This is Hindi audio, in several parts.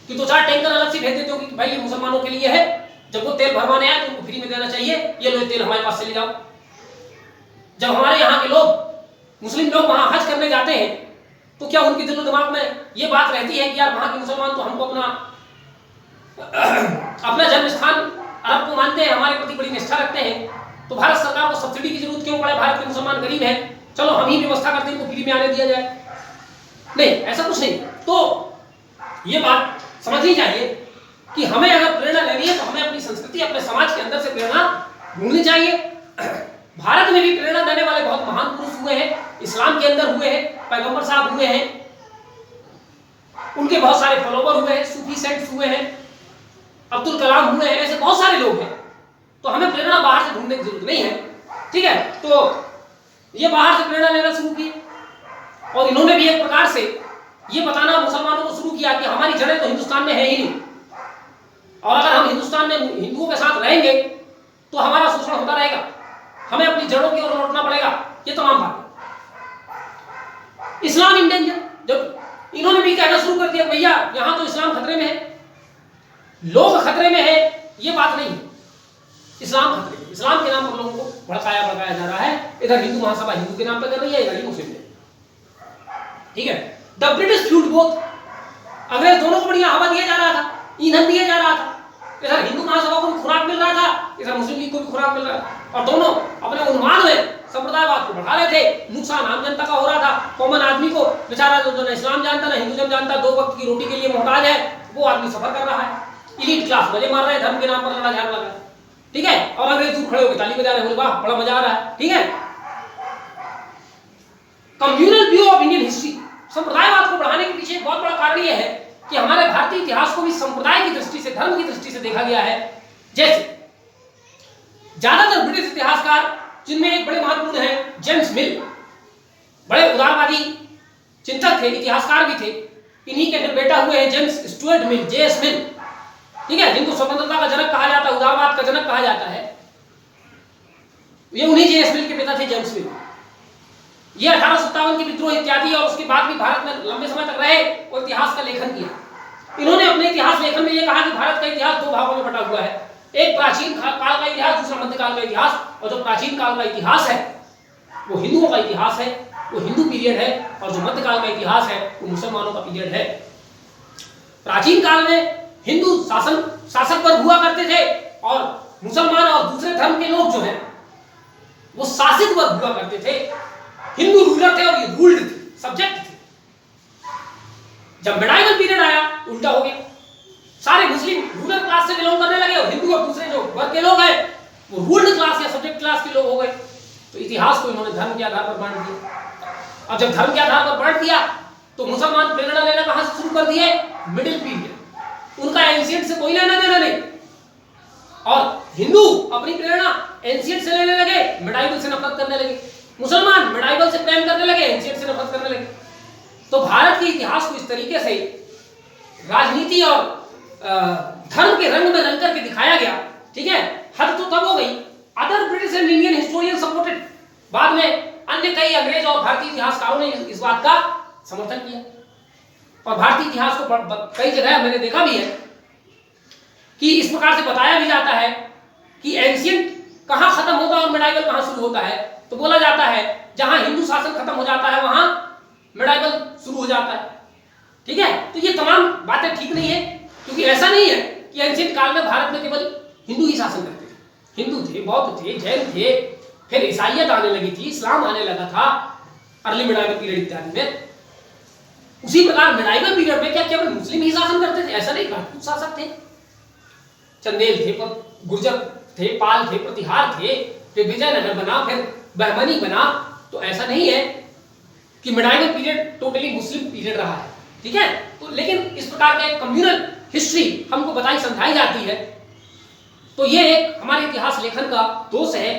कि 2-4 टैंकर अलग से भेज देते हो कि भाई ये मुसलमानों के लिए है, जब वो तेल भरवाने आए तो उनको फ्री में देना चाहिए, ये लो तेल हमारे पास से ले जाओ। जब हमारे यहाँ के लोग मुस्लिम लोग वहां हज करने जाते हैं तो क्या उनके दिलो दिमाग में ये बात रहती है कि यार वहां के मुसलमान तो हमको अपना जन्म स्थान अरब को मानते हैं, हमारे प्रति बड़ी निष्ठा रखते हैं, तो भारत सरकार को सब्सिडी की जरूरत क्यों पड़े? भारत के मुसलमान गरीब है, चलो हम ही व्यवस्था करते हैं इनको फ्री में आने दिया जाए। नहीं, ऐसा कुछ नहीं। तो ये बात समझनी चाहिए कि हमें अगर प्रेरणा लेनी है तो हमें अपनी संस्कृति, अपने समाज के अंदर से प्रेरणा ढूंढनी चाहिए। भारत में भी प्रेरणा देने वाले बहुत महान पुरुष हुए हैं, इस्लाम के अंदर हुए हैं, पैगंबर साहब हुए हैं, उनके बहुत सारे फॉलोवर हुए हैं, सूफी सेंट्स हुए हैं, अब्दुल कलाम हुए हैं, ऐसे बहुत सारे लोग हैं। तो हमें प्रेरणा बाहर से ढूंढने की जरूरत नहीं है, ठीक है। तो ये बाहर से प्रेरणा लेना शुरू की और इन्होंने भी एक प्रकार से ये बताना मुसलमानों को शुरू किया कि हमारी जड़ें तो हिंदुस्तान में है ही नहीं, और अगर हम हिंदुस्तान में हिंदुओं के साथ रहेंगे तो हमारा शोषण होता रहेगा, हमें अपनी जड़ों की ओर लौटना पड़ेगा। ये तमाम बात इस्लाम इन डेंजर, जब इन्होंने भी कहना शुरू कर दिया भैया यहां तो इस्लाम खतरे में है, लोग खतरे में है, ये बात नहीं है, इस्लाम खतरे में। इस्लाम के नाम पर लोगों को भड़काया जा रहा है। इधर हिंदू महासभा हिंदू के नाम पर कर रही है, इधर ही मुस्लिम, ठीक है। द ब्रिटिश फ्यूल्ड बोथ, अंग्रेज दोनों को बढ़िया हवा दिया जा रहा था, ईंधन दिया जा रहा था, इधर हिंदू महासभा को भी खुराक मिल रहा था, इधर मुस्लिम लीग को भी खुराक मिल रहा था, और दोनों अपने उन्माद में संप्रदायवाद को बढ़ा रहे थे। नुकसान आम जनता का हो रहा था, कॉमन आदमी को बेचारा जो ना इस्लाम जानता ना हिंदुज़म जानता, 2 वक्त की रोटी के लिए मोहताज है, वो आदमी सफर कर रहा है। इलीट क्लास मजे मार रहे हैं, धर्म के नाम पर लड़ा झगड़ा लगा, ठीक है, और अंग्रेज दूर खड़े होकर ताली बजा रहे हैं, वाह बड़ा मजा आ रहा है, ठीक है। Communal view of Indian history, संप्रदायवाद को बढ़ाने के पीछे एक बहुत बड़ा कारण यह है कि हमारे भारतीय इतिहास को भी संप्रदाय की दृष्टि से, धर्म की दृष्टि से देखा गया है। जैसे ज्यादातर ब्रिटिश इतिहासकार, जिनमें एक बड़े महत्वपूर्ण हैं जेम्स मिल, बड़े उदारवादी चिंतक थे, इतिहासकार भी थे, इन्हीं के फिर बेटा हुए हैं जेम्स स्टुअर्ट मिल, जेएस मिल, ठीक है, जिनको स्वतंत्रता का जनक कहा जाता है, उदारवाद का जनक कहा जाता है। ये उन्हीं जेएस मिल के पिता थे, जेम्स मिल। ये 1857 की विद्रोह इत्यादि और उसके बाद भी भारत में लंबे समय तक रहे और इतिहास का लेखन किया। इन्होंने अपने इतिहास लेखन में ये कहा कि भारत का इतिहास 2 भागों में बटा हुआ है, एक प्राचीन काल का इतिहास, दूसरा मध्यकाल का इतिहास। और जो प्राचीन काल का इतिहास है वो हिंदुओं का इतिहास है, वो हिंदू पीरियड है, और जो मध्यकाल का इतिहास है वो मुसलमानों का पीरियड है। प्राचीन काल में हिंदू शासक वर्ग हुआ करते थे और मुसलमान और दूसरे धर्म के लोग जो हैं वो शासित वर्ग हुआ करते थे। हिंदू रूलर थे और ये रूल्ड थे, सब्जेक्ट थे। जब मिडाइवल पीरियड आया उल्टा हो गया, सारे मुस्लिम रूलर क्लास से बिलोंग करने लगे और हिंदू और दूसरे जो वर्ग के लोग हैं वो रूल्ड क्लास या सब्जेक्ट क्लास के लोग हो गए। तो इतिहास को इन्होंने धर्म के आधार पर बांट दिया। अब जब धर्म के आधार पर बांट दिया तो मुसलमान प्रेरणा लेना कहां से शुरू कर दिए? Middle period. उनका एंशिएंट से कोई लेना देना नहीं, और हिंदू अपनी प्रेरणा एंशिएंट से लेने लगे, मिडाइवल से नफरत करने लगे। मुसलमान मिडाइवल से प्रेम करने लगे, एंशिएंट से नफरत करने लगे। तो भारत के इतिहास को इस तरीके से राजनीति और धर्म के रंग में रंग करके दिखाया गया, ठीक है। हद तो तब हो गई, other British and Indian historian supported, बाद में अन्य कई अंग्रेज और भारतीय इतिहासकारों ने इस बात का समर्थन किया। और भारतीय इतिहास को कई जगह मैंने देखा भी है कि इस प्रकार से बताया भी जाता है कि एंशिएंट कहां खत्म होता है और मिडाइवल कहां शुरू होता है। तो बोला जाता है जहां हिंदू शासन खत्म हो जाता है वहां मिडाइवल शुरू हो जाता है, ठीक है। तो ये तमाम बातें ठीक नहीं है, क्योंकि ऐसा नहीं है कि एंशिएंट काल में भारत में केवल हिंदू ही शासन करते थे। हिंदू थे, बौद्ध थे, जैन थे, फिर ईसाइयत आने लगी थी, इस्लाम आने लगा था अर्ली मिडाइवल पीरियड इत्यादि में। उसी प्रकार मिडाइवल पीरियड में क्या केवल मुस्लिम ही शासन करते थे? ऐसा नहीं, राजपूत शासक थे, चंदेल थे, गुर्जर थे, पाल थे, प्रतिहार थे, फिर विजयनगर बना, फिर बहमनी बना। तो ऐसा नहीं है कि मिडाइवल पीरियड टोटली मुस्लिम पीरियड रहा है, ठीक है। तो लेकिन इस प्रकार का एक कम्युनल हिस्ट्री हमको बताई समझाई जाती है। तो ये एक हमारे इतिहास लेखन का दोष है,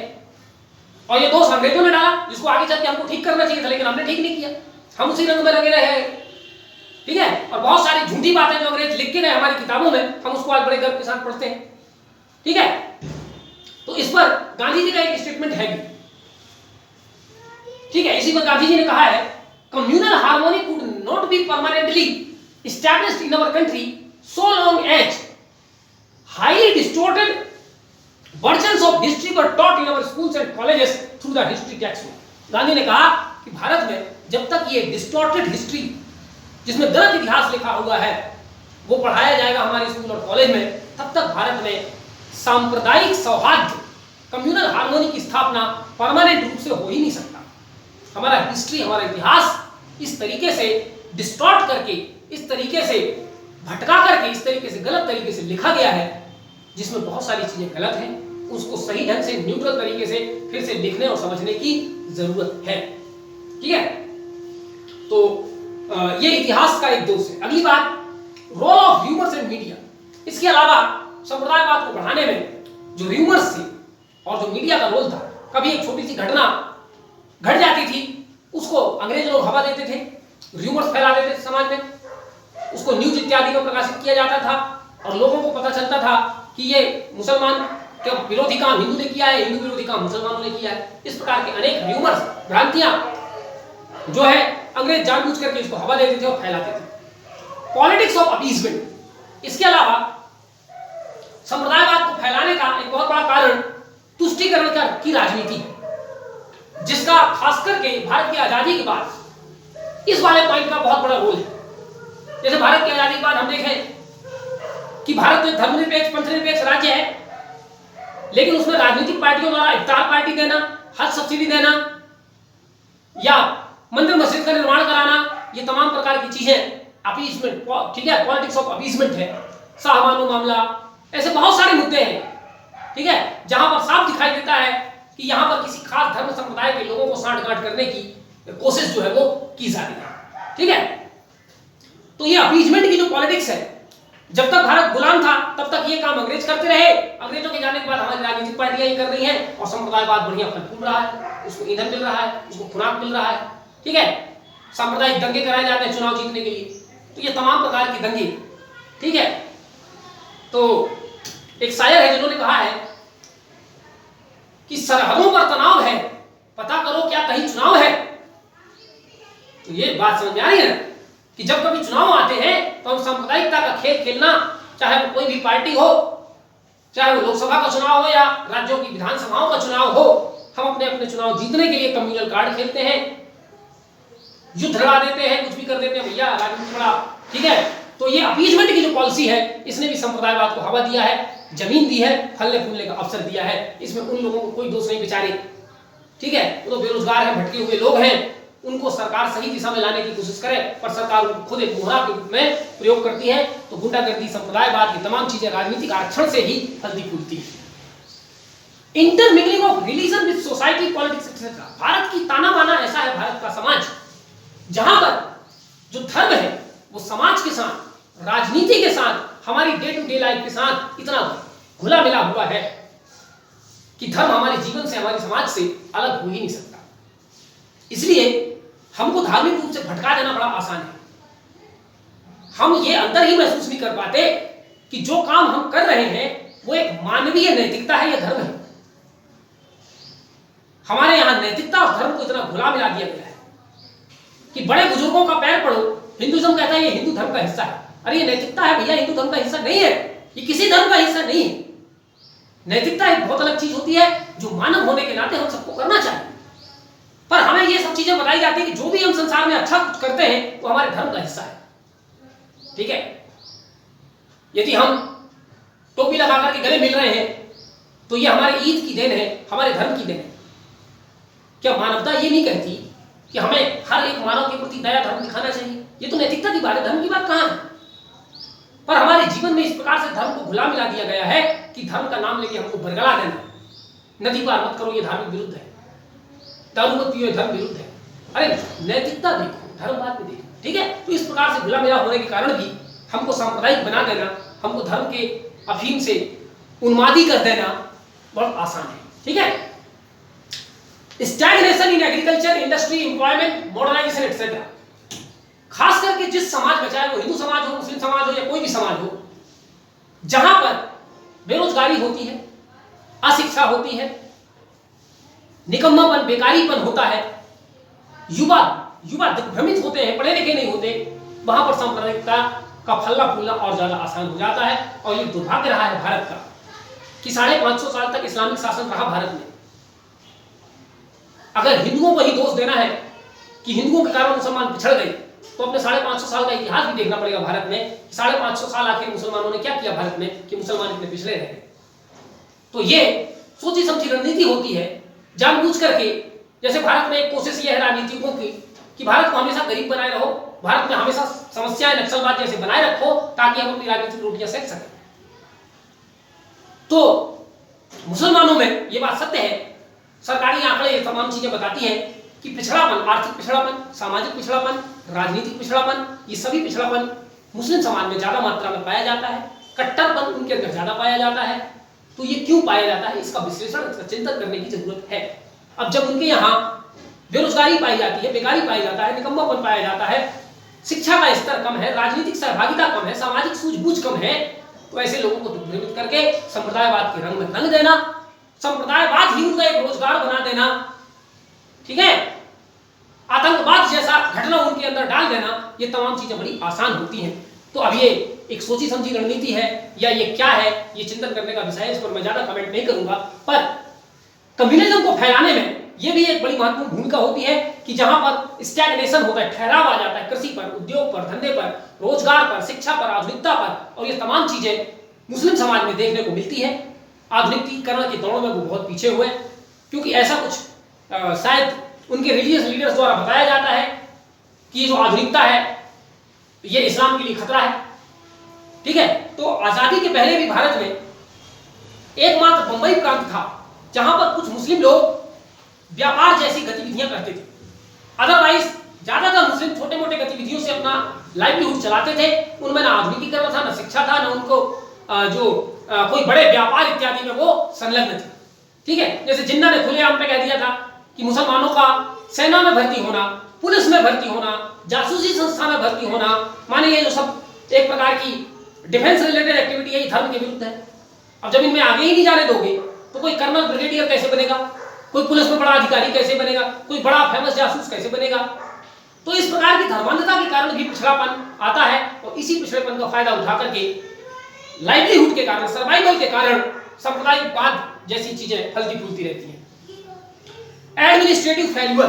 और ये दोष अंग्रेजों ने डाला, जिसको आगे चल के हमको ठीक करना चाहिए था, लेकिन हमने ठीक नहीं किया, हम उसी रंग में लगे रहे, ठीक है। और बहुत सारी झूठी बातें जो अंग्रेज लिख के रहे हमारी किताबों में, हम उसको आज बड़े गर्व के साथ पढ़ते हैं, ठीक है। तो इस पर गांधी जी का एक स्टेटमेंट है भी, ठीक है। इसी पर गांधी जी ने कहा है, communal harmony could not be permanently established in our country so long as highly distorted versions of history were taught in our schools and colleges through the history textbook। Gandhi ने कहा कि भारत में जब तक ये डिस्टॉर्टेड हिस्ट्री, जिसमें गलत इतिहास लिखा हुआ है, वो पढ़ाया जाएगा हमारे स्कूल और कॉलेज में, तब तक भारत में सांप्रदायिक सौहार्द, कम्युनल हार्मोनी की स्थापना परमानेंट रूप से हो ही नहीं सकता। हमारा हिस्ट्री, हमारा इतिहास इस तरीके से डिस्टॉर्ट करके, इस तरीके से भटका करके, इस तरीके से गलत तरीके से लिखा गया है, जिसमें बहुत सारी चीजें गलत हैं। उसको सही ढंग से, न्यूट्रल तरीके से फिर से लिखने और समझने की जरूरत है। ठीक है, तो ये इतिहास का एक दोष है। अगली बात, role of humours in media. इसके अलावा संप्रदायवाद को बढ़ाने में जो ह्यूमर्स थे और जो मीडिया का रोल था, कभी एक छोटी सी घटना घट जाती थी, उसको अंग्रेज लोग हवा देते थे, र्यूमर्स फैला देते थे समाज में, उसको न्यूज इत्यादि में प्रकाशित किया जाता था और लोगों को पता चलता था कि ये मुसलमान के विरोधी काम हिंदू ने किया है, हिंदू विरोधी काम मुसलमानों ने किया है। इस प्रकार के अनेक र्यूमर्स, भ्रांतियां जो है अंग्रेज जानबूझ करके इसको हवा देते थे और फैलाते थे। Politics of appeasement. इसके अलावा संप्रदायवाद को फैलाने का एक बहुत बड़ा कारण तुष्टीकरण की राजनीति है, जिसका खास करके भारत की आजादी के बाद इस वाले पॉइंट का बहुत बड़ा रोल है। जैसे भारत की आजादी के बाद हम देखें कि भारत में धर्मनिरपेक्ष, पंथनिरपेक्ष राज्य है, लेकिन उसमें राजनीतिक पार्टियों द्वारा इफ्तार पार्टी देना, हज सब्सिडी देना या मंदिर मस्जिद का निर्माण कराना, ये तमाम प्रकार की चीजें अपीजमेंट, ठीक है, पॉलिटिक्स ऑफ अपीजमेंट है। शाहबानो मामला, ऐसे बहुत सारे मुद्दे हैं, ठीक है, जहां पर साफ दिखाई देता है कि यहां पर किसी खास धर्म संप्रदाय के लोगों को सांठ-गांठ करने की कोशिश जो है वो की जा रही है। ठीक है, तो ये अपीजमेंट की जो पॉलिटिक्स है, जब तक भारत गुलाम था तब तक ये काम अंग्रेज करते रहे। अंग्रेजों के जाने के बाद हमारी राजनीतिक पार्टियां ये कर रही हैं और संप्रदायवाद बढ़िया फल फूल रहा है, उसको ईंधन मिल रहा है, उसको खुराक मिल रहा है। ठीक है, सांप्रदायिक दंगे कराए जाते हैं चुनाव जीतने के लिए, तो ये तमाम प्रकार की दंगे। ठीक है, तो एक शायर है जिन्होंने कहा है कि सरहदों पर तनाव है, पता करो क्या कहीं चुनाव है। तो ये बात समझ में आ रही है कि जब कभी चुनाव आते हैं तो हम सांप्रदायिकता का खेल खेलना, चाहे वो कोई भी पार्टी हो, चाहे वो लोकसभा का चुनाव हो या राज्यों की विधानसभाओं का चुनाव हो, हम अपने अपने चुनाव जीतने के लिए कम्युनल कार्ड खेलते हैं, युद्ध लड़ा देते हैं, कुछ भी कर देते हैं भैया, राजनीति बड़ा। ठीक है, तो ये अपीजमेंट की जो पॉलिसी है, इसने भी संप्रदायवाद को हवा दिया है, जमीन दी है, फलने फूलने का अवसर दिया है। इसमें उन लोगों को कोई दोष नहीं बेचारे, ठीक है, वो तो बेरोजगार हैं, भटके हुए लोग हैं, उनको सरकार सही दिशा में लाने की कोशिश करे, पर सरकार उनको खुद एक मोहरा के रूप में प्रयोग करती है। तो गुंडागर्दी, संप्रदायवाद, ये तमाम चीजें राजनीतिक आरक्षण से ही फलती फूलती है। Intermingling of religion with society, politics etcetera. Bharat की ताना बाना ऐसा है, भारत का समाज, जहां पर जो धर्म है वो समाज के साथ, राजनीति के साथ, हमारी डे टू डे लाइफ के साथ इतना घुला मिला हुआ है कि धर्म हमारे जीवन से, हमारे समाज से अलग हो ही नहीं सकता। इसलिए हमको धार्मिक रूप से भटका देना बड़ा आसान है। हम ये अंतर ही महसूस नहीं कर पाते कि जो काम हम कर रहे हैं वो एक मानवीय नैतिकता है या धर्म है। हमारे यहां नैतिकता और धर्म को इतना घुला मिला दिया गया है कि बड़े बुजुर्गों का पैर पड़ो, हिंदुइज्म कहता है ये हिंदू धर्म का हिस्सा है। अरे ये नैतिकता है भैया, हिंदू धर्म का हिस्सा नहीं है, ये किसी धर्म का हिस्सा नहीं है। नैतिकता एक बहुत अलग चीज होती है जो मानव होने के नाते हम सबको करना चाहिए, पर हमें ये सब चीजें बताई जाती है कि जो भी हम संसार में अच्छा कुछ करते हैं वो हमारे धर्म का हिस्सा है। ठीक है, यदि हम टोपी लगा करके गले मिल रहे हैं तो ये हमारे ईद की देन है, हमारे धर्म की देन है। क्या मानवता ये नहीं कहती कि हमें हर एक मानव के प्रति दया धर्म दिखाना चाहिए? ये तो नैतिकता की बात है, धर्म की बात कहां है? पर हमारे जीवन में इस प्रकार से धर्म को घुला मिला दिया गया है कि धर्म का नाम लेके हमको बरगला देना, नदी पार मत करो ये धार्मिक विरुद्ध है, दारू मत पियो धर्म विरुद्ध है। अरे नैतिकता देखो, धर्म बात में देखो। ठीक है, तो इस प्रकार से घुला मिला होने के कारण भी हमको सांप्रदायिक बना देना, हमको धर्म के अफीम से उन्मादी कर देना बहुत आसान है। ठीक है, stagnation in agriculture, industry, employment, modernisation etcetera. खास करके जिस समाज में, चाहे वो हिंदू समाज हो, मुस्लिम समाज हो या कोई भी समाज हो, जहां पर बेरोजगारी होती है, अशिक्षा होती है, निकम्मापन, बेकारीपन होता है, युवा भ्रमित होते हैं, पढ़े लिखे नहीं होते, वहां पर सांप्रदायिकता का फलना फूलना और ज्यादा आसान हो जाता है। और ये दुर्भाग्य रहा है भारत का कि 550 साल तक इस्लामिक शासन रहा भारत में। अगर हिंदुओं को ही दोष देना है कि हिंदुओं के कारण मुसलमान पिछड़ गए, तो अपने 550 साल का इतिहास भी देखना पड़ेगा भारत में। 550 साल आखिर मुसलमानों ने क्या किया भारत में कि मुसलमान इतने पिछड़े रहे। तो ये सोची समझी रणनीति होती है, जानबूझ करके। जैसे भारत में एक कोशिश ये है राजनीतिकों की कि भारत को हमेशा गरीब बनाए रहो, भारत में हमेशा समस्याएं नक्सलवाद जैसे बनाए रखो ताकि हम अपनी राजनीतिक रोटियां सेक सकें। तो मुसलमानों में ये बात सत्य है, सरकारी आंकड़े ये तमाम चीजें बताती हैं कि पिछड़ापन, आर्थिक पिछड़ापन, सामाजिक पिछड़ापन, राजनीतिक पिछड़ापन, ये सभी पिछड़ापन मुस्लिम समाज में ज्यादा मात्रा में पाया जाता है। कट्टरपन उनके अंदर ज्यादा पाया जाता है। तो ये क्यों पाया जाता है, इसका विश्लेषण, इसका चिंतन करने की जरूरत है। अब जब उनके यहाँ बेरोजगारी पाई जाती है, बेकारी पाई जाता है, निकम्मापन पाया जाता है, शिक्षा का स्तर कम है, राजनीतिक सहभागिता कम है, सामाजिक सूझबूझ कम है, तो ऐसे लोगों को भ्रमित करके संप्रदायवाद के रंग में रंग देना, संप्रदायवाद ही उनका एक रोजगार बना देना, ठीक है, आतंकवाद जैसा घटना उनके अंदर डाल देना, ये तमाम चीजें बड़ी आसान होती हैं। तो अब ये एक सोची समझी रणनीति है या ये क्या है, ये चिंतन करने का विषय है। इस पर मैं ज्यादा कमेंट नहीं करूंगा। पर कम्युनिज्म को फैलाने में ये भी एक बड़ी महत्वपूर्ण भूमिका होती है कि जहां पर स्टैग्नेशन होता है, ठहराव आ जाता है कृषि पर, उद्योग पर, धंधे पर, रोजगार पर, शिक्षा पर, आधुनिकता पर, और ये तमाम चीजें मुस्लिम समाज में देखने को मिलती है। आधुनिकीकरण के दौड़ में वो बहुत पीछे हुए, क्योंकि ऐसा कुछ शायद उनके रिलीजियस लीडर्स द्वारा बताया जाता है कि जो आधुनिकता है ये इस्लाम के लिए खतरा है, ठीक है। तो आजादी के पहले भी भारत में एकमात्र बंबई प्रांत था जहां पर कुछ मुस्लिम लोग व्यापार जैसी गतिविधियां करते थे। अदरवाइज ज्यादातर मुस्लिम छोटे मोटे गतिविधियों से अपना लाइवलीहुड चलाते थे। उनमें ना आधुनिकीकरण था, ना शिक्षा था, ना उनको कोई बड़े व्यापार इत्यादि में वो संलग्न थे, ठीक है। जैसे जिन्ना ने खुलेआम पे कह दिया था कि मुसलमानों का सेना में भर्ती होना, पुलिस में भर्ती होना, जासूसी संस्था में भर्ती होना, माने ये जो सब एक प्रकार की डिफेंस रिलेटेड एक्टिविटी है, ये धर्म के विरुद्ध है। अब जब इनमें आगे ही नहीं जाने दोगे तो कोई कर्नल ब्रिगेडियर कैसे बनेगा, कोई पुलिस में बड़ा अधिकारी कैसे बनेगा, कोई बड़ा फेमस जासूस कैसे बनेगा। तो इस प्रकार की धर्मांधता के कारण भी पिछड़ापन आता है, और इसी पिछड़ेपन का फायदा उठा करके लाइवलीहुड के कारण, सर्वाइवल के कारण सांप्रदायिकवाद जैसी चीजें फलती फूलती रहती हैं। एडमिनिस्ट्रेटिव फेल्यूर,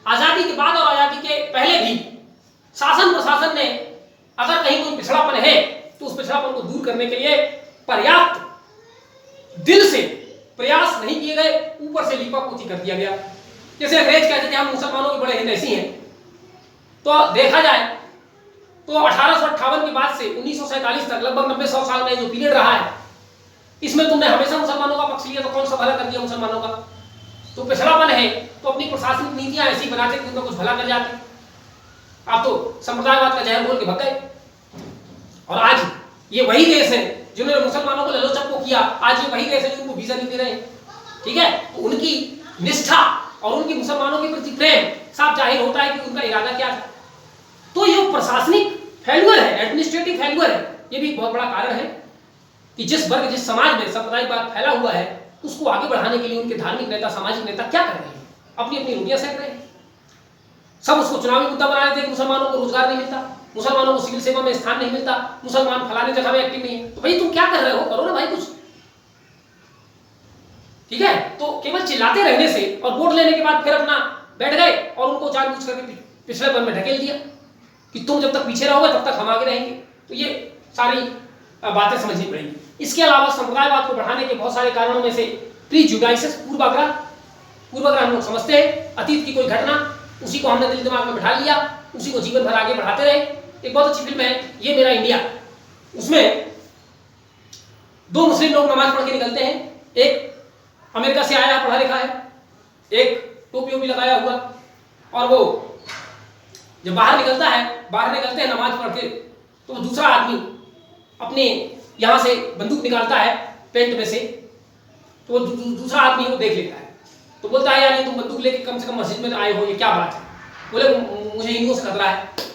आजादी के बाद और आजादी के पहले भी शासन प्रशासन ने अगर कहीं कोई पिछड़ापन है तो उस पिछड़ापन को दूर करने के लिए पर्याप्त दिल से प्रयास नहीं किए गए, ऊपर से लीपापोती कर दिया गया। जैसे अंग्रेज कहते थे हम मुसलमानों के बड़े हितैषी हैं, तो देखा जाए तो 1858 के बाद से 1947 तक लगभग 90-100 साल का जो पीरियड रहा है, इसमें तुमने हमेशा मुसलमानों का पक्ष लिया, तो कौन सा भला कर दिया मुसलमानों का। तो पिछड़ापन है तो अपनी प्रशासनिक नीतियां ऐसी बनाते कि उनका कुछ भला कर जाते। आप तो संप्रदायवाद का जहर बोल के भग गए, और आज ये वही देश है जिन्होंने मुसलमानों को ललोचप्पो किया, आज ये वही देश है जो उनको वीजा नहीं दे रहे, ठीक है। तो उनकी निष्ठा और उनकी मुसलमानों के प्रति प्रेम साफ जाहिर होता है कि उनका इरादा क्या था। तो ये प्रशासनिक फेल्यूर है, एडमिनिस्ट्रेटिव फेल्यूर है, ये भी बहुत बड़ा कारण है कि जिस वर्ग, जिस समाज में सांप्रदायिकवाद फैला हुआ है, उसको आगे बढ़ाने के लिए उनके धार्मिक नेता, सामाजिक नेता क्या कर रहे हैं, अपनी अपनी रोटियां सेक रहे हैं। सब उसको चुनावी मुद्दा बना देते हैं कि मुसलमानों को रोजगार नहीं मिलता, मुसलमानों को सिविल सेवा में स्थान नहीं मिलता, मुसलमान फलाने जगह में एक्टिव नहीं है। तो भाई तुम क्या कर रहे हो, करो ना भाई कुछ, ठीक है। तो केवल चिल्लाते रहने से और वोट लेने के बाद फिर अपना बैठ गए और उनको जानबूझ करके पिछड़ेपन में ढकेल दिया कि तुम जब तक पीछे रहोगे तब तक हम आगे रहेंगे। तो ये सारी बातें समझनी पड़ेगी। इसके अलावा संप्रदायवाद को बढ़ाने के बहुत सारे कारणों में से प्रीजुडाइसिस, पूर्वाग्रह हम लोग समझते हैं, अतीत की कोई घटना, उसी को हमने दिल दिमाग में बिठा लिया, उसी को जीवन भर आगे बढ़ाते रहे। एक बहुत अच्छी फिल्म है ये मेरा इंडिया, उसमें दो मुस्लिम लोग नमाज पढ़ के निकलते हैं, एक अमेरिका से आया पढ़ा लिखा है, एक टोपी ओपी लगाया हुआ, और वो जब बाहर निकलता है, बाहर निकलते हैं नमाज पढ़ के, तो दूसरा आदमी अपने यहां से बंदूक निकालता है पेंट में से, तो दूसरा आदमी वो देख लेता है, तो बोलता है यार ये तुम बंदूक लेके कम से कम मस्जिद में आए हो, ये क्या बात है। बोले मुझे हिंदुओं से खतरा है।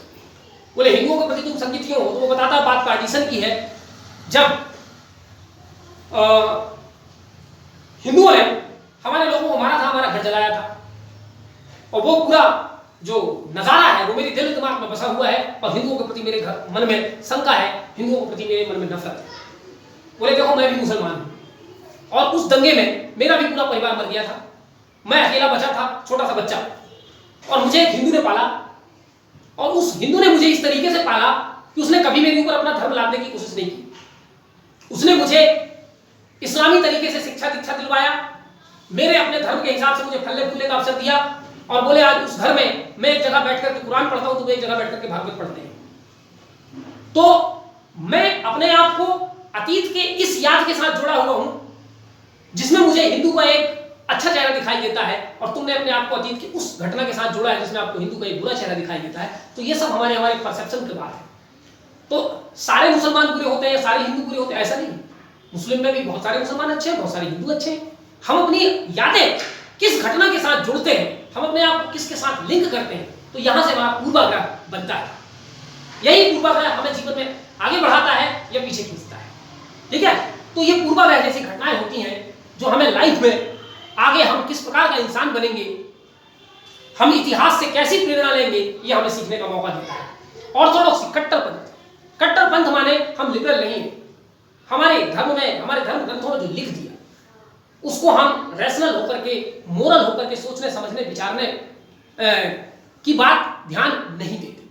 बोले हिंदुओं के प्रति तुम संकित क्यों हो, तो वो बताता है बात पार्टीशन की है। जब हिंदुओं ने हमारे लोगों को मारा था, हमारा घर जलाया था, और वो पूरा जो नजारा है वो मेरे दिल दिमाग में बसा हुआ है, और हिंदुओं के प्रति मेरे मन में शंका है, हिंदुओं के प्रति मेरे मन में नफरत है। बोले देखो मैं भी मुसलमान हूं, और उस दंगे में मेरा भी पूरा परिवार मर गया था, मैं अकेला बचा था, छोटा सा बच्चा, और मुझे एक हिंदू ने पाला, और उस हिंदू ने मुझे इस तरीके से पाला कि उसने कभी मेरे ऊपर अपना धर्म लादने की कोशिश नहीं की। उसने मुझे इस्लामी तरीके से शिक्षा दीक्षा दिलवाया, मेरे अपने धर्म के हिसाब से मुझे फलने फूलने का अवसर दिया, और बोले आज उस घर में मैं एक जगह बैठ करके कुरान पढ़ता हूं, तो एक जगह बैठ करके भागवत पढ़ते हैं। तो मैं अपने आप को अतीत के इस याद के साथ जुड़ा हुआ हूं जिसमें मुझे हिंदू का एक अच्छा चेहरा दिखाई देता है, और तुमने अपने आप को अतीत की उस घटना के साथ जोड़ा है जिसमें आपको हिंदू का एक बुरा चेहरा दिखाई देता है। तो ये सब हमारे परसेप्शन की बात है। तो सारे मुसलमान बुरे होते हैं या सारे हिंदू बुरे होते हैं, ऐसा नहीं। मुस्लिम में भी बहुत सारे मुसलमान अच्छे हैं, बहुत सारे हिंदू अच्छे हैं। हम अपनी यादें किस घटना के साथ जुड़ते हैं, हम अपने आप को किसके साथ लिंक करते हैं, तो यहां से हमारा पूर्वाग्रह बनता है। यही पूर्वाग्रह हमें जीवन में आगे बढ़ाता है या पीछे खींचता है। ठीक है, तो ये पूर्वाग्रह जैसी घटनाएं होती हैं जो हमें लाइफ में आगे हम किस प्रकार का इंसान बनेंगे, हम इतिहास से कैसी प्रेरणा लेंगे, ये हमें सीखने का मौका देता है। ऑर्थोडॉक्सी, कट्टरपंथ माने हम लिबरल नहीं है। हमारे धर्म में, हमारे धर्म ग्रंथों में जो लिख दिया उसको हम रैशनल होकर के, मोरल होकर के सोचने समझने विचारने की बात ध्यान नहीं देते।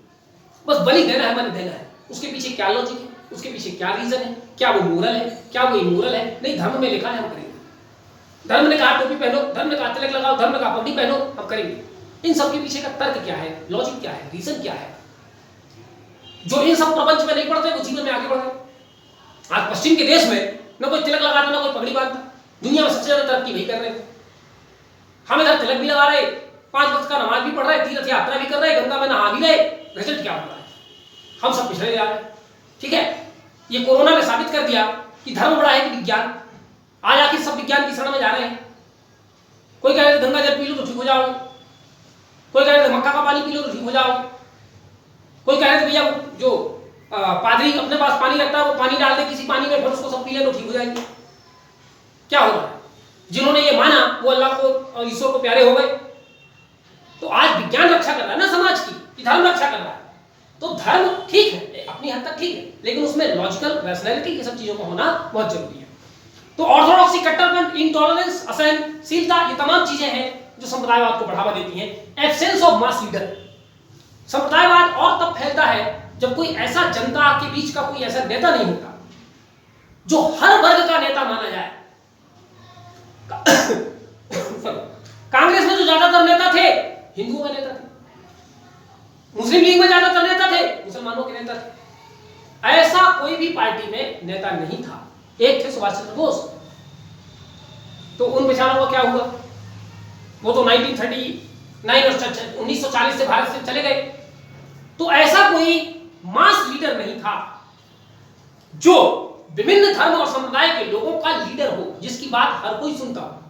बस बलि देना है, मन देना है। उसके पीछे क्या लॉजिक है, उसके पीछे क्या रीजन है, क्या वो मोरल है, क्या वो इमोरल है? नहीं, धर्म में लिखा है हम करेंगे। धर्म ने कहा टोपी पहनो, धर्म ने कहा तिलक लगाओ, धर्म ने कहा पगड़ी पहनो, हम करेंगे। इन सब के पीछे का तर्क क्या है, लॉजिक क्या है, रीजन क्या है? जो इन सब प्रपंच में नहीं पढ़ते वो जीवन में आगे बढ़ रहे। आज पश्चिम के देश में न कोई तिलक लगाता, न कोई पगड़ी बांधता। दुनिया में सबसे ज्यादा तरक्की वही कर रहे हैं। हम इधर तिलक भी लगा रहे, 5 वक्त का नमाज भी पढ़ रहे, तीर्थ यात्रा भी कर रहे, गंगा में नहा भी रहे, रिजल्ट क्या हो रहा है? हम सब पिछड़े जा रहे हैं। ठीक है, ये कोरोना ने साबित कर दिया कि धर्म बड़ा है कि विज्ञान। आज आखिर सब विज्ञान की शरण में जा रहे हैं। कोई कह रहे थे गंगा जल पी लो तो ठीक हो जाओ, कोई कह रहे थे मक्का का पानी पी लो तो ठीक हो जाओ, कोई कह रहे थे भैया जो पादरी अपने पास पानी रखता है वो पानी डाल दे किसी पानी में, फिर उसको सब पी ले तो ठीक हो जाएंगे। क्या हो रहा है? जिन्होंने ये माना वो अल्लाह को और ईश्वर को प्यारे हो गए। तो आज विज्ञान रक्षा कर रहा है ना समाज की, धर्म रक्षा कर रहा है। तो धर्म ठीक है, अपनी हद तक ठीक है, लेकिन उसमें लॉजिकल रैशनैलिटी ये सब चीजों का होना बहुत जरूरी है। तो ऑर्थोडॉक्सी, कट्टरपंथ, इंटॉलरेंस, असहनशीलता, ये तमाम चीजें हैं जो संप्रदायवाद को बढ़ावा देती हैं। एब्सेंस ऑफ मास लीडर, संप्रदायवाद और तब फैलता है जब कोई ऐसा जनता के बीच का कोई ऐसा नेता नहीं होता जो हर वर्ग का नेता माना जाए। कांग्रेस में जो ज्यादातर नेता थे हिंदुओं के नेता थे, मुस्लिम लीग में ज्यादातर नेता थे मुसलमानों के नेता थे। ऐसा कोई भी पार्टी में नेता नहीं था। एक थे सुभाष चंद्र बोस, तो उन बेचारों का क्या हुआ? वो तो 1939 और 1940 से भारत से चले गए। तो ऐसा कोई मास लीडर नहीं था जो विभिन्न धर्म और समुदाय के लोगों का लीडर हो, जिसकी बात हर कोई सुनता हो।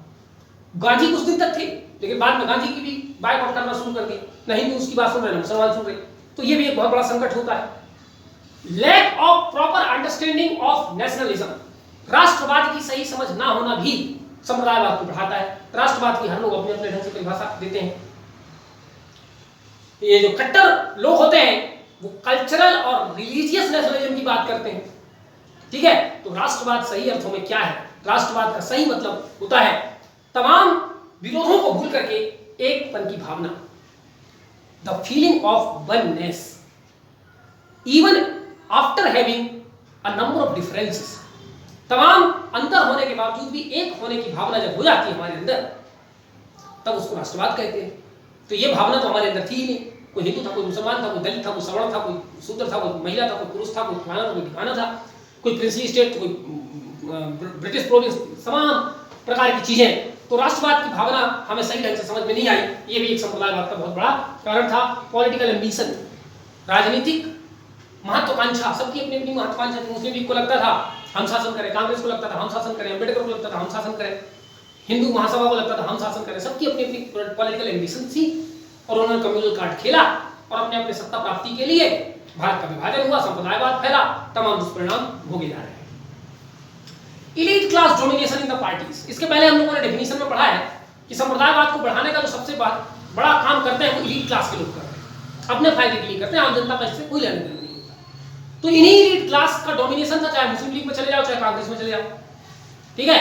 गांधी कुछ दिन तक थे, लेकिन बाद में गांधी की भी बायकॉट करना शुरू कर दिया। नहीं भी उसकी बात सुन रहे, मुसलमान सुन रहे। तो ये भी एक बहुत बड़ा संकट होता है। Lack of proper understanding of nationalism, राष्ट्रवाद की सही समझ ना होना भी संप्रदायवाद को बढ़ाता है। राष्ट्रवाद की हर लोग अपने अपने ढंग से परिभाषा देते हैं। ये जो कट्टर लोग होते हैं वो कल्चरल और रिलीजियस नेशनलिज्म की बात करते हैं। ठीक है, तो राष्ट्रवाद सही अर्थों में क्या है? राष्ट्रवाद का सही मतलब होता है तमाम विरोधों को भूल करके एकपन की भावना, the feeling of oneness even after having a number of differences. तमाम अंतर होने के बावजूद भी एक होने की भावना जब हो जाती है हमारे अंदर, तब उसको राष्ट्रवाद कहते हैं। तो ये भावना तो हमारे अंदर थी ही नहीं। कोई हिंदू था, कोई मुसलमान था, कोई दलित था, कोई सवर्ण था, कोई शूद्र था, कोई महिला था, कोई पुरुष था, कोई फलाना था, कोई ठिकाना था, कोई प्रिंसली स्टेट, कोई ब्रिटिश प्रोविंस, तमाम प्रकार की चीजें। तो राष्ट्रवाद की भावना हमें सही ढंग से समझ में नहीं आई। ये भी एक संप्रदायवाद का बहुत बड़ा कारण था। पॉलिटिकल एम्बिशन, राजनीतिक महत्वाकांक्षा, सबकी अपनी अपनी महत्वाकांक्षा थी। मुस्लिम लीग को लगता था हम शासन करें, कांग्रेस को लगता था हम शासन करें, अम्बेडकर को लगता था हम शासन करें, हिंदू महासभा को लगता था हम शासन करें। सबकी अपनी अपनी पॉलिटिकल एम्बिशन थी और उन्होंने कम्युनल कार्ड खेला और अपने अपने सत्ता प्राप्ति के लिए भारत का विभाजन हुआ, संप्रदायवाद फैला, तमाम दुष्परिणाम भोगे जा रहे हैं। Elite class domination in the parties, इसके पहले हम लोगों ने डेफिनेशन में पढ़ा है कि संप्रदायवाद को बढ़ाने का जो सबसे बड़ा काम करते हैं वो इलीट क्लास के लोग करते हैं, अपने फायदे के लिए करते हैं, आम जनता का इससे कोई लेना देना नहीं होता। तो इन्हीं इलीट क्लास का डोमिनेशन था, चाहे मुस्लिम लीग में चले जाओ चाहे कांग्रेस में चले जाओ, ठीक है।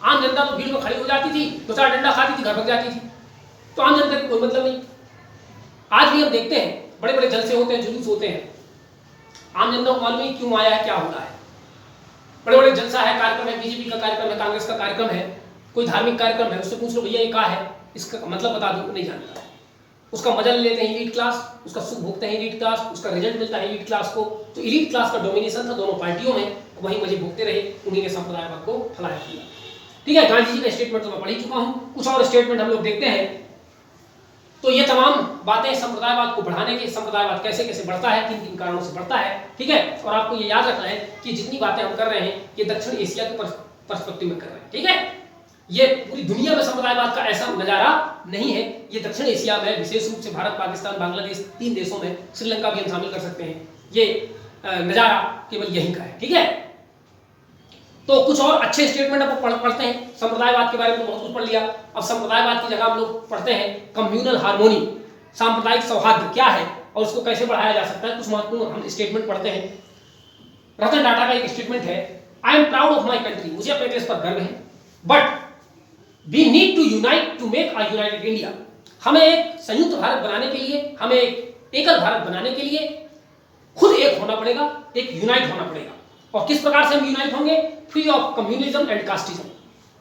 आम जनता तो भीड़ में खड़ी हो जाती थी, दो चार डंडा खाती थी, घर भाग जाती थी, तो आम जनता की कोई मतलब नहीं। आज भी हम देखते हैं बड़े बड़े जलसे होते हैं, जुलूस होते हैं, आम जनता को मालूम नहीं क्यों आया है, क्या हो रहा है। बड़े बड़े जलसा है, कार्यक्रम है, बीजेपी का कार्यक्रम है, कांग्रेस का कार्यक्रम है, कोई धार्मिक कार्यक्रम है, उससे पूछ लो भैया ये क्या है, इसका मतलब बता दो, नहीं जानता। उसका मजा लेते हैं इलीट क्लास, उसका सुख भोगते हैं इलीट क्लास, उसका रिजल्ट मिलता है इलीट क्लास को। तो इलीट क्लास का डोमिनेशन था दोनों पार्टियों में, वही मजे भोगते रहे, उन्हीं ने संप्रदायवाद को फैलाया किया, ठीक है। गांधी जी का स्टेटमेंट तो मैं पढ़ ही चुका हूं, कुछ और स्टेटमेंट हम लोग देखते हैं। तो ये तमाम बातें संप्रदायवाद को बढ़ाने के, संप्रदायवाद कैसे कैसे बढ़ता है, किन किन कारणों से बढ़ता है, ठीक है। और आपको ये याद रखना है कि जितनी बातें हम कर रहे हैं ये दक्षिण एशिया के पर्सपेक्टिव में कर रहे हैं, ठीक है। ये पूरी दुनिया में संप्रदायवाद का ऐसा नजारा नहीं है, ये दक्षिण एशिया में विशेष रूप से भारत, पाकिस्तान, बांग्लादेश, 3 देशों में, श्रीलंका भी हम शामिल कर सकते हैं, ये नजारा केवल यहीं का है, ठीक है। तो कुछ और अच्छे स्टेटमेंट आप पढ़ते हैं, संप्रदायवाद के बारे में तो बहुत कुछ पढ़ लिया। अब संप्रदायवाद की जगह हम लोग पढ़ते हैं कम्युनल हार्मोनी, सांप्रदायिक सौहार्द क्या है और उसको कैसे बढ़ाया जा सकता है। कुछ महत्वपूर्ण हम स्टेटमेंट पढ़ते हैं। रतन टाटा का एक स्टेटमेंट है, I am proud of my country, मुझे अपने देश पर गर्व है, but we need to unite to make a united India. हमें एक संयुक्त भारत बनाने के लिए, हमें एक एकल भारत बनाने के लिए खुद एक होना पड़ेगा, एक यूनाइट होना पड़ेगा। और किस प्रकार से हम यूनाइट होंगे? Free of communism and casteism.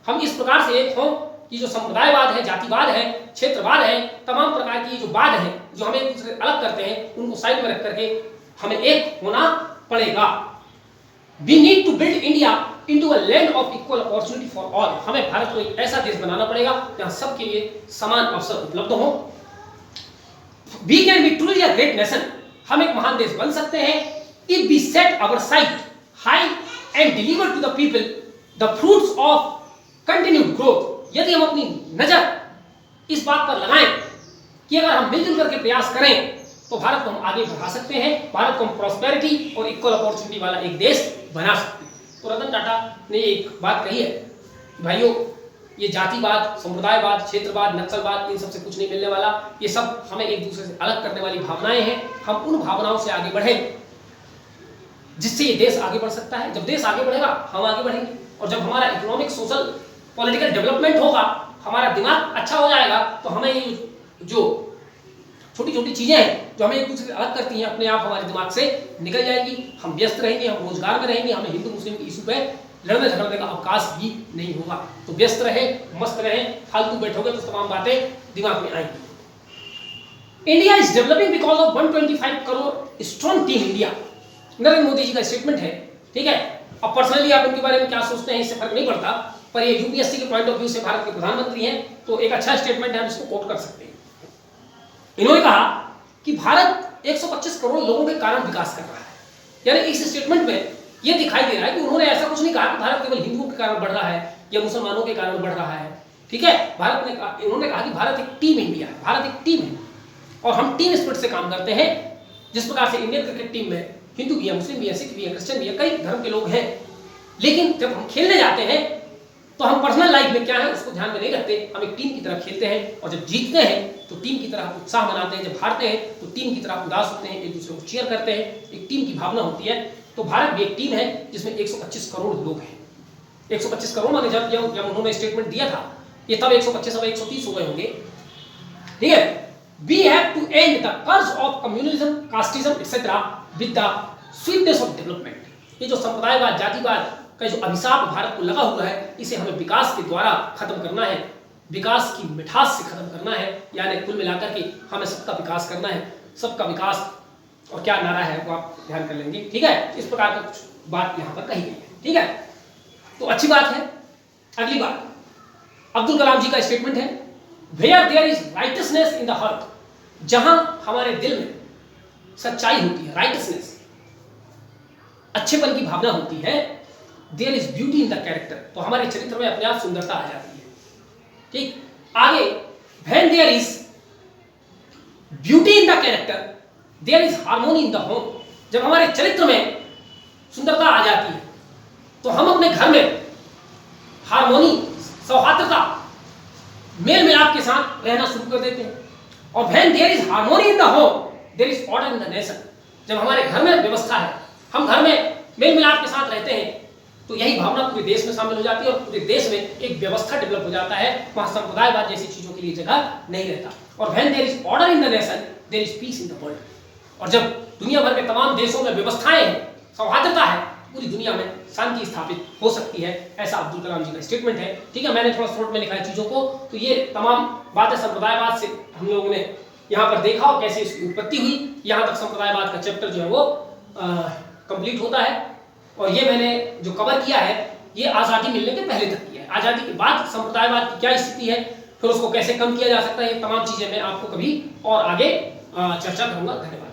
हम इस प्रकार से एक हों कि जो संप्रदायवाद है, जातिवाद है, क्षेत्रवाद है, तमाम प्रकार की जो वाद है जो हमें एक दूसरे अलग करते हैं, उनको साइड में रख करके हमें एक होना पड़ेगा। We need to build India into a land of equal opportunity for all. हमें भारत को एक ऐसा देश बनाना पड़ेगा जहां सबके लिए समान अवसर उपलब्ध हो। We can be truly a great nation. हम एक महान देश बन सकते हैं if we set our sight high and deliver to the people the fruits of continued growth. यदि हम अपनी नजर इस बात पर लगाएं कि अगर हम मिलजुल करके प्रयास करें तो भारत को हम आगे बढ़ा सकते हैं, भारत को हम प्रॉस्पेरिटी और इक्वल अपॉर्चुनिटी वाला एक देश बना सकते हैं। तो रतन टाटा ने एक बात कही है, भाइयों ये जातिवाद, संप्रदायवाद, क्षेत्रवाद, नक्सलवाद, इन सबसे कुछ नहीं मिलने वाला, ये सब हमें एक दूसरे से अलग करने वाली भावनाएं हैं। हम उन भावनाओं से आगे बढ़ें जिससे ये देश आगे बढ़ सकता है। जब देश आगे बढ़ेगा हम आगे बढ़ेंगे, और जब हमारा इकोनॉमिक, सोशल, पॉलिटिकल डेवलपमेंट होगा, हमारा दिमाग अच्छा हो जाएगा, तो हमें ये जो छोटी छोटी चीजें हैं जो हमें एक दूसरे से अलग करती हैं, अपने आप हमारे दिमाग से निकल जाएगी। हम व्यस्त रहेंगे, हम रोजगार में रहेंगे, हमें हिंदू मुस्लिम के इशू पे लड़ने झगड़ने का अवकाश भी नहीं होगा। तो व्यस्त रहे, मस्त रहे, फालतू बैठोगे तो तमाम बातें दिमाग में आएंगी। India is developing because of 125 crore strong team India. Narendra Modi ji का स्टेटमेंट है, ठीक है। अब पर्सनली आप उनके बारे में क्या सोचते हैं इससे फर्क नहीं पड़ता, पर ये यूपीएससी के पॉइंट ऑफ व्यू से भारत के प्रधानमंत्री हैं तो एक अच्छा स्टेटमेंट है, हम इसको कोट कर सकते हैं। इन्होंने कहा कि भारत 125 करोड़ लोगों के कारण विकास कर रहा है। यानी इस स्टेटमेंट में यह दिखाई दे रहा है कि उन्होंने ऐसा कुछ नहीं कहा कि भारत केवल हिंदुओं के कारण बढ़ रहा है या मुसलमानों के कारण बढ़ रहा है, ठीक है। भारत ने कहा, इन्होंने कहा कि भारत एक टीम इंडिया है, भारत एक टीम है और हम टीम स्पिरिट से काम करते हैं। जिस प्रकार से इंडियन क्रिकेट टीम में हिंदू भी है, मुस्लिम भी है, सिख भी है, क्रिश्चियन भी है, कई धर्म के लोग हैं, लेकिन जब हम खेलने जाते हैं तो हम पर्सनल लाइफ में क्या है उसको ध्यान में नहीं रखते, हम एक टीम की तरह खेलते हैं और जब जीतते हैं तो टीम की तरह उत्साह मनाते हैं, जब हारते हैं तो टीम की तरह उदास होते हैं, एक दूसरे को चीयर करते हैं, एक टीम की भावना होती है। तो भारत भी एक टीम है जिसमें 125 करोड़ लोग हैं। 125 करोड़ माने जब उन्होंने स्टेटमेंट दिया था ये तब 125 अब 130 हो गए होंगे, ठीक है। We have to end the curse of communism, casteism etcetera with the sweetness of development. ये जो संप्रदायवाद, जातिवाद का जो अभिशाप भारत को लगा हुआ है, इसे हमें विकास के द्वारा खत्म करना है, विकास की मिठास से खत्म करना है। यानी कुल मिलाकर के हमें सबका विकास करना है, सबका विकास। और क्या नारा है वो आप ध्यान कर लेंगे, ठीक है। इस प्रकार का कुछ बात यहाँ पर कही गई है, ठीक है। तो अच्छी बात है। अगली बात अब्दुल कलाम जी का स्टेटमेंट है, where there is righteousness in the heart. जहां हमारे दिल में सच्चाई होती है, राइटसनेस, अच्छेपन की भावना होती है, there is beauty in the character, तो हमारे चरित्र में अपने आप सुंदरता आ जाती है, ठीक। आगे when there is beauty in the character there is harmony in the home. जब हमारे चरित्र में सुंदरता आ जाती है तो हम अपने घर में हार्मोनी, सौहार्दता, मेल मिलाप के साथ रहना शुरू कर देते हैं। और when there is harmony in the home there is order in the nation. जब हमारे घर में व्यवस्था है, हम घर में मेल मिलाप के साथ रहते हैं, तो यही भावना पूरे देश में शामिल हो जाती है और पूरे देश में एक व्यवस्था डेवलप हो जाता है। वहां संप्रदायवाद जैसी चीजों के लिए जगह नहीं रहता। और when there is order in the nation there is peace in the world. और जब दुनिया भर के तमाम देशों में व्यवस्थाएं हैं, सौहार्दता है, पूरी दुनिया में शांति स्थापित हो सकती है। ऐसा अब्दुल कलाम जी का स्टेटमेंट है। ठीक है, मैंने थोड़ा शॉर्ट में लिखा है चीजों को। तो ये तमाम बातें संप्रदायवाद से हम लोगों ने यहाँ पर देखा और कैसे इसकी उत्पत्ति हुई। यहाँ तक संप्रदायवाद का चैप्टर जो है वो कंप्लीट होता है। और ये मैंने जो कवर किया है ये आज़ादी मिलने के पहले तक किया है। आज़ादी के बाद संप्रदायवाद की क्या स्थिति है, फिर उसको कैसे कम किया जा सकता है, ये तमाम चीजें मैं आपको कभी और आगे चर्चा करूंगा। धन्यवाद।